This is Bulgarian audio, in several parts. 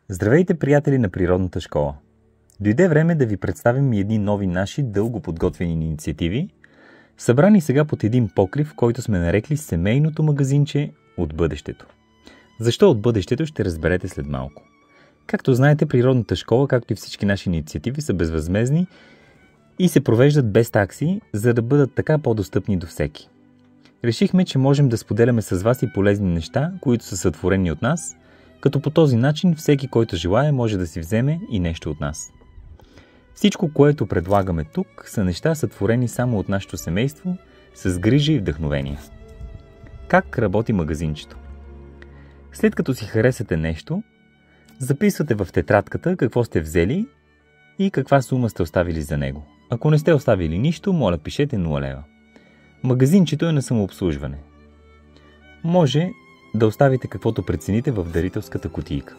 Здравейте, приятели на Природната школа! Дойде време да ви представим едни нови наши дълго подготвени инициативи, събрани сега под един покрив, който сме нарекли семейното магазинче от бъдещето. Защо от бъдещето, ще разберете след малко. Както знаете, Природната школа, както и всички наши инициативи, са безвъзмездни и се провеждат без такси, за да бъдат така по-достъпни до всеки. Решихме, че можем да споделяме с вас и полезни неща, които са сътворени от нас, като по този начин всеки, който желае, може да си вземе и нещо от нас. Всичко, което предлагаме тук, са неща сътворени само от нашето семейство, с грижа и вдъхновение. Как работи магазинчето? След като си харесате нещо, записвате в тетрадката какво сте взели и каква сума сте оставили за него. Ако не сте оставили нищо, моля пишете 0 лева. Магазинчето е на самообслужване. Може да оставите каквото прецените в дарителската кутийка.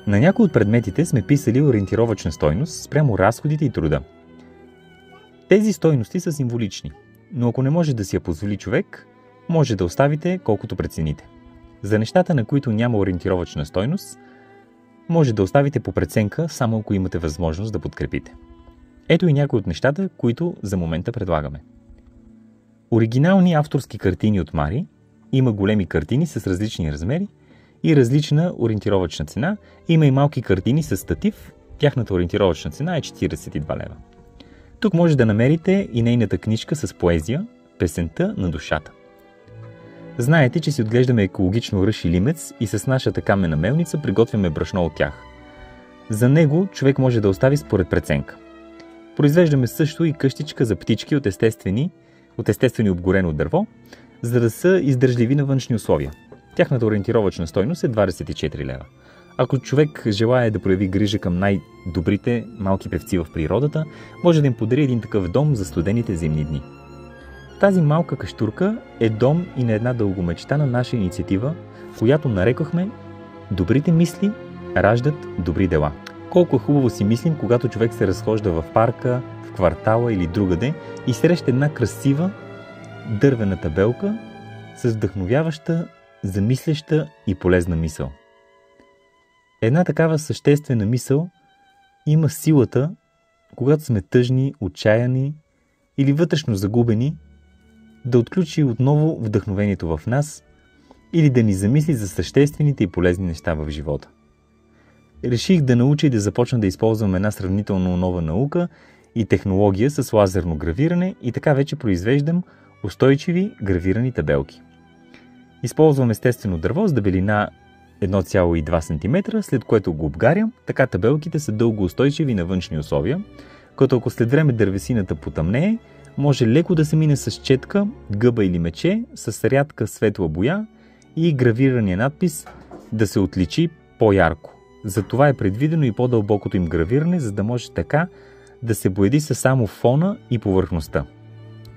На някои от предметите сме писали ориентировъчна стойност спрямо разходите и труда. Тези стойности са символични, но ако не може да си я позволи човек, може да оставите колкото прецените. За нещата, на които няма ориентировъчна стойност, може да оставите по преценка, само ако имате възможност да подкрепите. Ето и някои от нещата, които за момента предлагаме. Оригинални авторски картини от Мари. Има големи картини с различни размери и различна ориентировъчна цена. Има и малки картини с статив. Тяхната ориентировъчна цена е 42 лева. Тук може да намерите и нейната книжка с поезия "Песента на душата". Знаете, че си отглеждаме екологично ръж и лимец и с нашата каменна мелница приготвяме брашно от тях. За него човек може да остави според преценка. Произвеждаме също и къщичка за птички от естествено обгорено дърво, за да са издържливи на външни условия. Тяхната ориентировъчна стойност е 24 лева. Ако човек желае да прояви грижа към най-добрите малки певци в природата, може да им подари един такъв дом за студените зимни дни. Тази малка каштурка е дом и на една дългомечтана наша инициатива, която нарекохме "Добрите мисли раждат добри дела". Колко хубаво си мислим, когато човек се разхожда в парка, в квартала или другаде и среща една красива дървена табелка с вдъхновяваща, замисляща и полезна мисъл. Една такава съществена мисъл има силата, когато сме тъжни, отчаяни или вътрешно загубени, да отключи отново вдъхновението в нас или да ни замисли за съществените и полезни неща в живота. Реших да науча и да започна да използвам една сравнително нова наука и технология с лазерно гравиране и така вече произвеждам устойчиви гравирани табелки. Използвам естествено дърво с дебелина 1,2 см, след което го обгарям, така табелките са дълго устойчиви на външни условия, като ако след време дървесината потъмнее, може леко да се мине с четка, гъба или мече, с рядка светла боя и гравирания надпис да се отличи по-ярко. Затова е предвидено и по-дълбокото им гравиране, за да може така да се бояди със само фона и повърхността.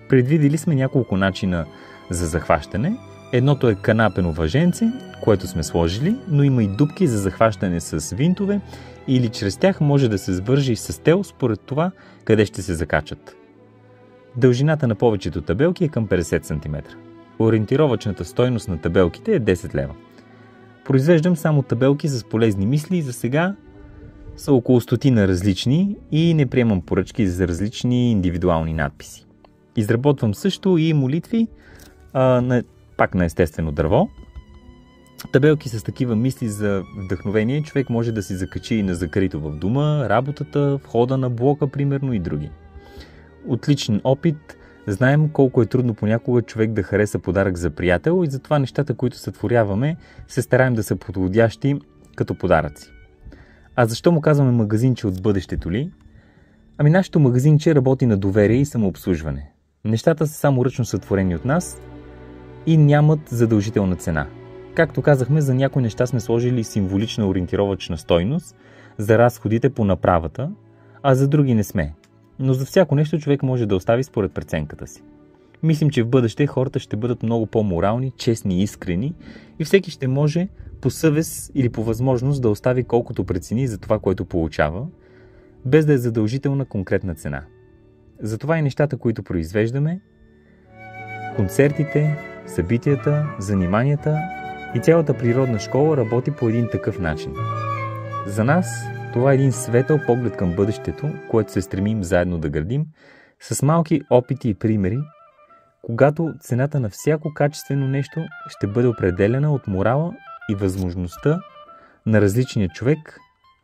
Предвидели сме няколко начина за захващане. Едното е канапено въженце, което сме сложили, но има и дупки за захващане с винтове или чрез тях може да се свържи с тел според това къде ще се закачат. Дължината на повечето табелки е към 50 см. Ориентировъчната стойност на табелките е 10 лева. Произвеждам само табелки с полезни мисли и за сега са около 100 различни и не приемам поръчки за различни индивидуални надписи. Изработвам също и молитви, пак на естествено дърво. Табелки с такива мисли за вдъхновение човек може да си закачи и на закрито в дома, работата, входа на блока, примерно, и други. Отличен опит. Знаем колко е трудно понякога човек да хареса подарък за приятел и затова нещата, които сътворяваме, се стараем да са подходящи като подаръци. А защо му казваме магазинче от бъдещето ли? Ами нашето магазинче работи на доверие и самообслужване. Нещата са само ръчно сътворени от нас и нямат задължителна цена. Както казахме, за някои неща сме сложили символична ориентировъчна стойност за разходите по направата, а за други не сме. Но за всяко нещо човек може да остави според преценката си. Мислим, че в бъдеще хората ще бъдат много по-морални, честни и искрени и всеки ще може по съвест или по възможност да остави колкото прецени за това, което получава, без да е задължителна конкретна цена. Затова и нещата, които произвеждаме, концертите, събитията, заниманията и цялата природна школа работи по един такъв начин. За нас това е един светъл поглед към бъдещето, което се стремим заедно да градим, с малки опити и примери, когато цената на всяко качествено нещо ще бъде определена от морала и възможността на различния човек,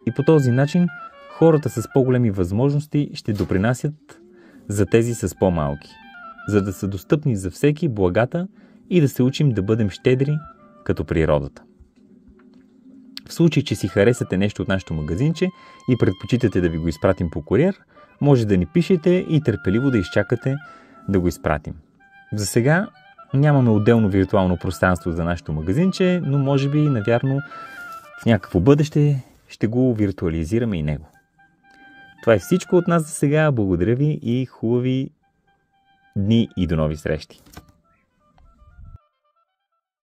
и по този начин хората с по-големи възможности ще допринасят за тези с по-малки, за да са достъпни за всеки благата и да се учим да бъдем щедри като природата. В случай, че си харесате нещо от нашото магазинче и предпочитате да ви го изпратим по куриер, може да ни пишете и търпеливо да изчакате да го изпратим. За сега нямаме отделно виртуално пространство за нашето магазинче, но може би, навярно, в някакво бъдеще ще го виртуализираме и него. Това е всичко от нас за сега. Благодаря ви и хубави дни и до нови срещи!